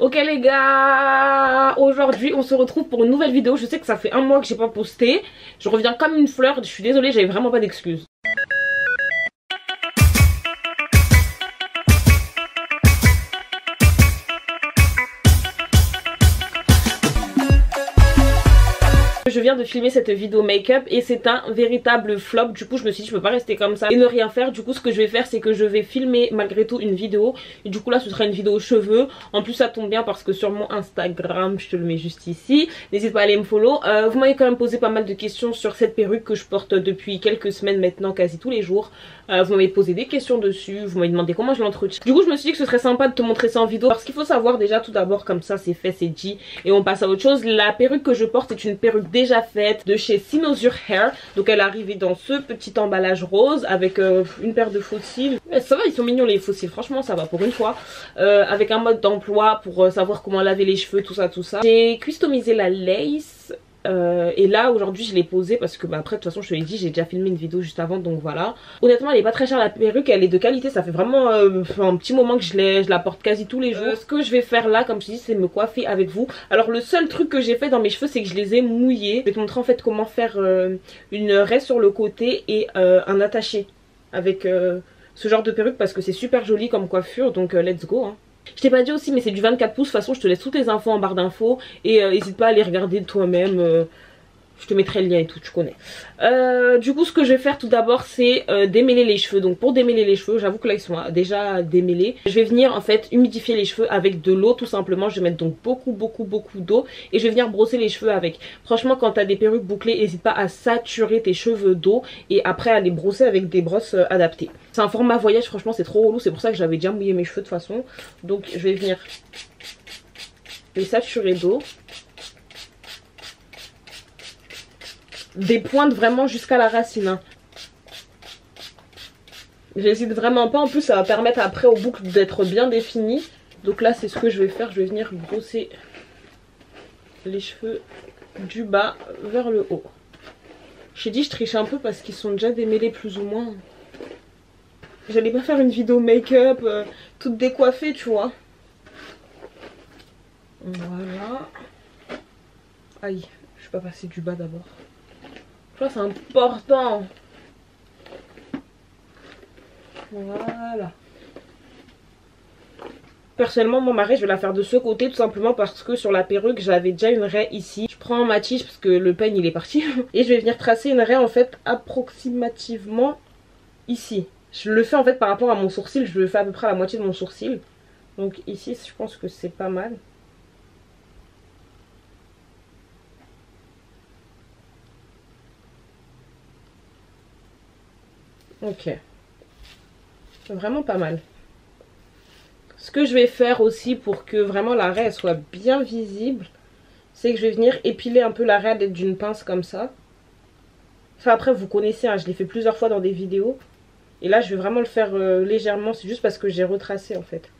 Ok les gars, aujourd'hui on se retrouve pour une nouvelle vidéo. Je sais que ça fait un mois que j'ai pas posté. Je reviens comme une fleur, je suis désolée, j'avais vraiment pas d'excuses. Je viens de filmer cette vidéo make-up et c'est un véritable flop. Du coup je me suis dit je peux pas rester comme ça et ne rien faire. Du coup ce que je vais faire c'est que je vais filmer malgré tout une vidéo. Et du coup là ce sera une vidéo cheveux. En plus ça tombe bien parce que sur mon Instagram, je te le mets juste ici, n'hésite pas à aller me follow. Vous m'avez quand même posé pas mal de questions sur cette perruque que je porte depuis quelques semaines maintenant, quasi tous les jours. Vous m'avez posé des questions dessus, vous m'avez demandé comment je l'entretiens. Du coup je me suis dit que ce serait sympa de te montrer ça en vidéo. Parce qu'il faut savoir déjà tout d'abord, comme ça c'est fait, c'est dit et on passe à autre chose. La perruque que je porte est une perruque déjà faite de chez Sinosure Hair. Donc elle est arrivée dans ce petit emballage rose avec une paire de fossiles. Ça va, ils sont mignons les fossiles, franchement ça va pour une fois. Avec un mode d'emploi pour savoir comment laver les cheveux, tout ça tout ça. J'ai customisé la lace. Et là aujourd'hui je l'ai posée parce que après de toute façon je te l'ai dit, j'ai déjà filmé une vidéo juste avant, donc voilà. Honnêtement elle est pas très chère la perruque, elle est de qualité, ça fait vraiment un petit moment que je la porte quasi tous les jours. Ce que je vais faire là comme je dis c'est me coiffer avec vous. Alors le seul truc que j'ai fait dans mes cheveux c'est que je les ai mouillés. Je vais te montrer en fait comment faire une raie sur le côté et un attaché avec ce genre de perruque parce que c'est super joli comme coiffure, donc let's go hein. Je t'ai pas dit aussi mais c'est du 24 pouces, de toute façon je te laisse toutes les infos en barre d'infos et n'hésite pas à aller regarder de toi-même, je te mettrai le lien et tout, tu connais. Du coup ce que je vais faire tout d'abord c'est démêler les cheveux. Donc pour démêler les cheveux, j'avoue que là ils sont déjà démêlés. Je vais venir en fait humidifier les cheveux avec de l'eau tout simplement. Je vais mettre donc beaucoup d'eau et je vais venir brosser les cheveux avec. Franchement quand t'as des perruques bouclées, n'hésite pas à saturer tes cheveux d'eau et après à les brosser avec des brosses adaptées. C'est un format voyage, franchement c'est trop relou, c'est pour ça que j'avais déjà mouillé mes cheveux de toute façon. Donc je vais venir les saturer d'eau. Des pointes vraiment jusqu'à la racine hein. J'hésite vraiment pas, en plus ça va permettre après aux boucles d'être bien définies. Donc là c'est ce que je vais faire, je vais venir brosser les cheveux du bas vers le haut. J'ai dit je triche un peu parce qu'ils sont déjà démêlés plus ou moins. J'allais pas faire une vidéo make-up toute décoiffée tu vois. Voilà. Aïe, je vais pas passer du bas d'abord. C'est important. Voilà. Personnellement mon mari je vais la faire de ce côté tout simplement parce que sur la perruque j'avais déjà une raie ici. Je prends ma tige parce que le peigne il est parti. Et je vais venir tracer une raie en fait approximativement ici. Je le fais en fait par rapport à mon sourcil, je le fais à peu près à la moitié de mon sourcil. Donc ici je pense que c'est pas mal. Ok. C'est vraiment pas mal. Ce que je vais faire aussi pour que vraiment la raie soit bien visible, c'est que je vais venir épiler un peu la raie d'une pince comme ça. Ça après vous connaissez, hein, je l'ai fait plusieurs fois dans des vidéos. Et là je vais vraiment le faire légèrement, c'est juste parce que j'ai retracé en fait.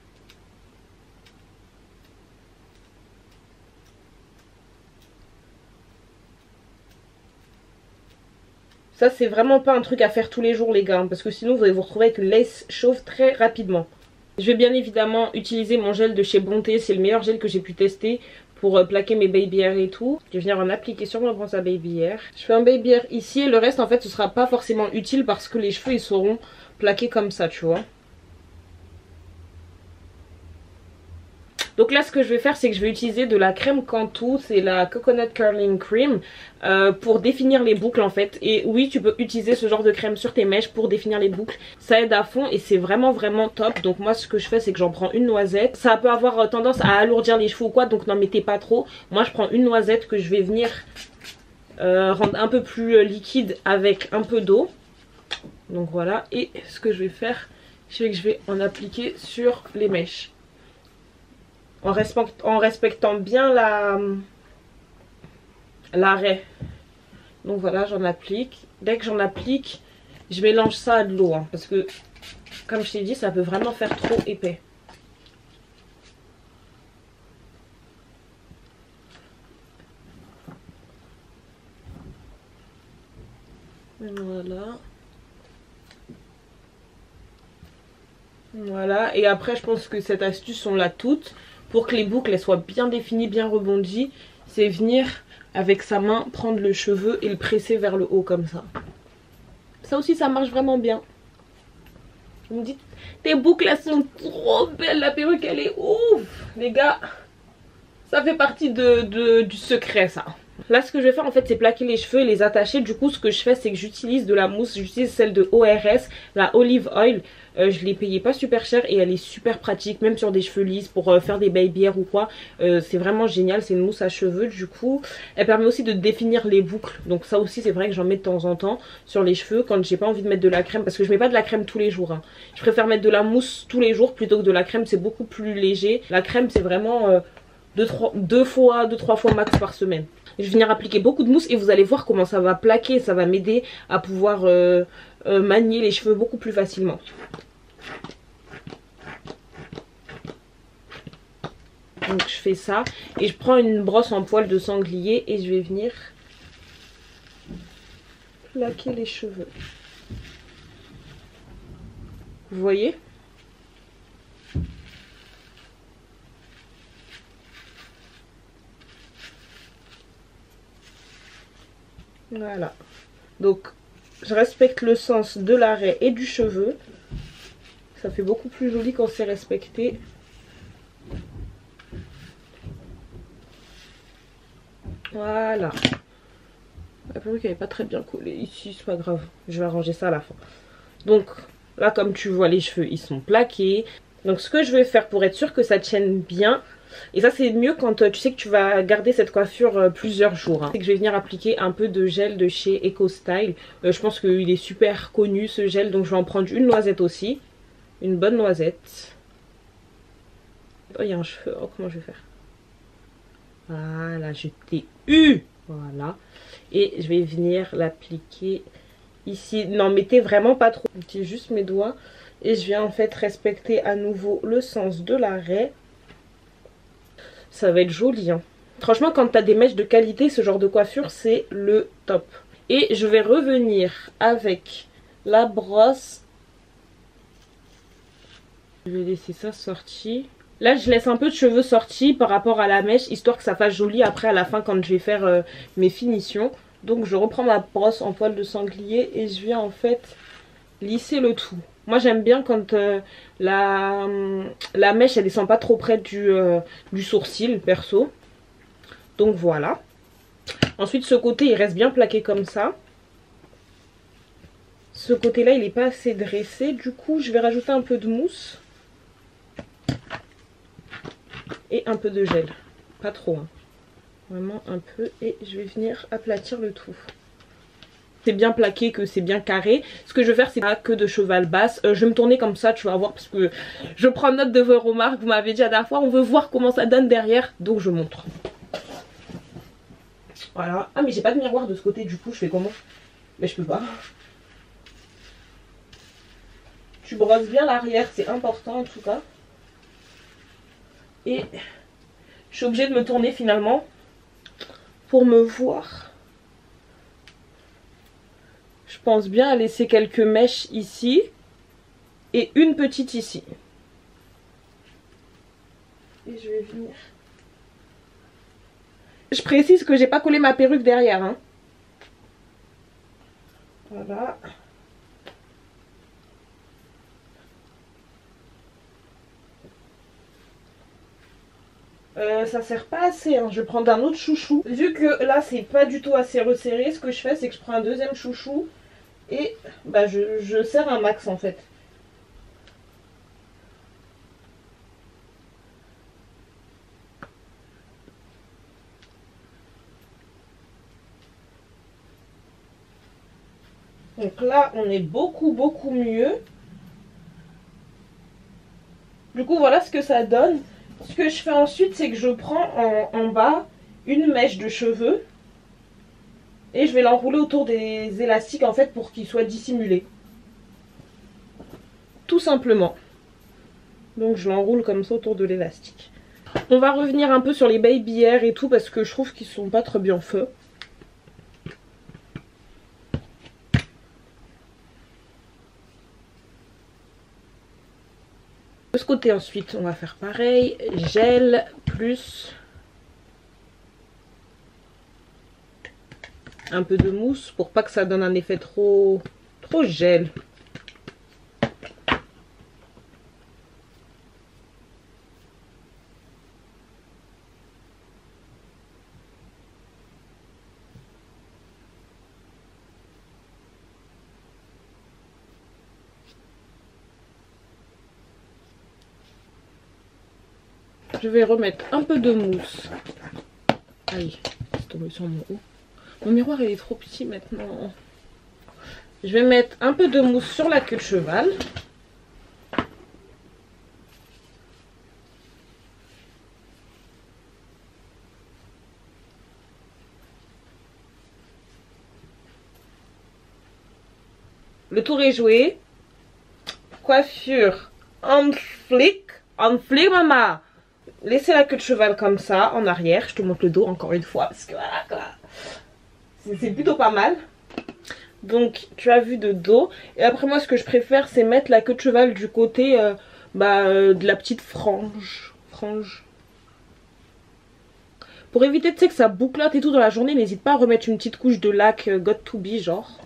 Ça c'est vraiment pas un truc à faire tous les jours les gars, hein, parce que sinon vous allez vous retrouver avec une lace chauve très rapidement. Je vais bien évidemment utiliser mon gel de chez Bonté, c'est le meilleur gel que j'ai pu tester pour plaquer mes baby hair et tout. Je vais venir en appliquer sur ma brosse à baby hair. Je fais un baby hair ici et le reste en fait ce sera pas forcément utile parce que les cheveux ils seront plaqués comme ça tu vois. Donc là ce que je vais faire c'est que je vais utiliser de la crème Cantu, c'est la Coconut Curling Cream pour définir les boucles en fait. Et oui tu peux utiliser ce genre de crème sur tes mèches pour définir les boucles, ça aide à fond et c'est vraiment top. Donc moi ce que je fais c'est que j'en prends une noisette, ça peut avoir tendance à alourdir les cheveux ou quoi donc n'en mettez pas trop. Moi je prends une noisette que je vais venir rendre un peu plus liquide avec un peu d'eau. Donc voilà, et ce que je vais faire c'est que je vais en appliquer sur les mèches. En respectant bien la raie. Donc voilà, j'en applique. Dès que j'en applique, je mélange ça à de l'eau. Hein, parce que, comme je t'ai dit, ça peut vraiment faire trop épais. Voilà. Voilà. Et après, je pense que cette astuce, on l'a toute. pour que les boucles elles soient bien définies, bien rebondies, c'est venir avec sa main prendre le cheveu et le presser vers le haut comme ça. Ça aussi ça marche vraiment bien. Vous me dites, tes boucles elles sont trop belles, la perruque elle est ouf. Les gars, ça fait partie du secret ça. Là ce que je vais faire en fait c'est plaquer les cheveux et les attacher. Du coup ce que je fais c'est que j'utilise de la mousse. J'utilise celle de ORS, la Olive Oil. Je l'ai payée pas super cher et elle est super pratique. Même sur des cheveux lisses pour faire des baby hairs ou quoi. C'est vraiment génial, c'est une mousse à cheveux. Du coup elle permet aussi de définir les boucles. Donc ça aussi c'est vrai que j'en mets de temps en temps sur les cheveux quand j'ai pas envie de mettre de la crème. Parce que je mets pas de la crème tous les jours hein. Je préfère mettre de la mousse tous les jours plutôt que de la crème. C'est beaucoup plus léger. La crème c'est vraiment 2-3 fois max par semaine. Je vais venir appliquer beaucoup de mousse et vous allez voir comment ça va plaquer. Ça va m'aider à pouvoir manier les cheveux beaucoup plus facilement. Donc je fais ça et je prends une brosse en poil de sanglier et je vais venir plaquer les cheveux. Vous voyez ? Voilà. Donc je respecte le sens de l'arrêt et du cheveu. Ça fait beaucoup plus joli quand c'est respecté. Voilà. La perruque elle n'est pas très bien collée ici, c'est pas grave. Je vais arranger ça à la fin. Donc là comme tu vois les cheveux ils sont plaqués. Donc ce que je vais faire pour être sûr que ça tienne bien. Et ça c'est mieux quand tu sais que tu vas garder cette coiffure plusieurs jours hein. C'est que je vais venir appliquer un peu de gel de chez EcoStyle. Je pense qu'il est super connu ce gel. Donc je vais en prendre une noisette aussi. Une bonne noisette. Oh il y a un cheveu. Oh comment je vais faire. Voilà je t'ai eu. Voilà. Et je vais venir l'appliquer ici. Non mettez vraiment pas trop. J'utilise juste mes doigts. Et je viens en fait respecter à nouveau le sens de l'arrêt. Ça va être joli hein. Franchement quand tu as des mèches de qualité, ce genre de coiffure c'est le top. Et je vais revenir avec la brosse. Je vais laisser ça sorti. Là je laisse un peu de cheveux sortis par rapport à la mèche, histoire que ça fasse joli après à la fin quand je vais faire mes finitions. Donc je reprends ma brosse en poil de sanglier et je viens en fait lisser le tout. Moi j'aime bien quand la mèche elle descend pas trop près du sourcil perso. Donc voilà. Ensuite ce côté il reste bien plaqué comme ça. Ce côté là il n'est pas assez dressé. Du coup je vais rajouter un peu de mousse. Et un peu de gel. Pas trop hein. Vraiment un peu. Et je vais venir aplatir le tout. C'est bien plaqué, que c'est bien carré. Ce que je vais faire c'est pas que de cheval basse. Je vais me tourner comme ça tu vas voir. Parce que je prends note de vos remarques. Vous m'avez dit la dernière fois on veut voir comment ça donne derrière. Donc je montre. Voilà. Ah mais j'ai pas de miroir de ce côté du coup je fais comment? Mais je peux pas. Tu brosses bien l'arrière, c'est important en tout cas. Et je suis obligée de me tourner finalement pour me voir. Je pense bien à laisser quelques mèches ici et une petite ici. Et je vais venir. Je précise que j'ai pas collé ma perruque derrière hein. Voilà. Ça sert pas assez hein. Je vais prendre un autre chouchou. Vu que là c'est pas du tout assez resserré, ce que je fais c'est que je prends un deuxième chouchou et bah je serre un max en fait. Donc là on est beaucoup mieux. Du coup voilà ce que ça donne. Ce que je fais ensuite c'est que je prends en bas une mèche de cheveux. Et je vais l'enrouler autour des élastiques en fait pour qu'ils soient dissimulés. Tout simplement. Donc je l'enroule comme ça autour de l'élastique. On va revenir un peu sur les baby hairs et tout parce que je trouve qu'ils sont pas très bien faits. ce côté ensuite, on va faire pareil. Gel plus un peu de mousse pour pas que ça donne un effet trop gel. Je vais remettre un peu de mousse. Aïe, c'est tombé sur mon haut. Mon miroir il est trop petit maintenant. Je vais mettre un peu de mousse sur la queue de cheval. Le tour est joué. Coiffure en flic. En flic, maman. Laissez la queue de cheval comme ça en arrière. Je te montre le dos encore une fois parce que voilà quoi. C'est plutôt pas mal. Donc tu as vu de dos. Et après moi ce que je préfère c'est mettre la queue de cheval du côté de la petite frange. Pour éviter tu sais que ça bouclote et tout dans la journée, n'hésite pas à remettre une petite couche de lac Got To Be genre.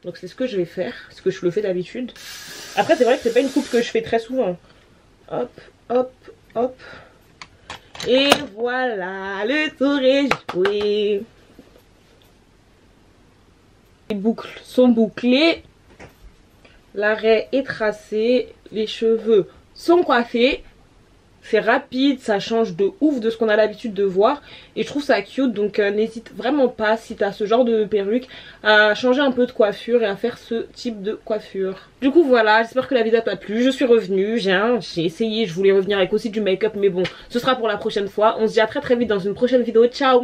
Donc c'est ce que je vais faire, parce que je le fais d'habitude. Après c'est vrai que c'est pas une coupe que je fais très souvent. Hop, hop, hop. Et voilà, le tour est joué. Les boucles sont bouclées. L'arrêt est tracé. Les cheveux sont coiffés. C'est rapide, ça change de ouf de ce qu'on a l'habitude de voir. Et je trouve ça cute, donc n'hésite vraiment pas si tu as ce genre de perruque à changer un peu de coiffure et à faire ce type de coiffure. Du coup voilà, j'espère que la vidéo t'a plu. Je suis revenue, j'ai essayé, je voulais revenir avec aussi du make-up, mais bon, ce sera pour la prochaine fois. On se dit à très vite dans une prochaine vidéo. Ciao.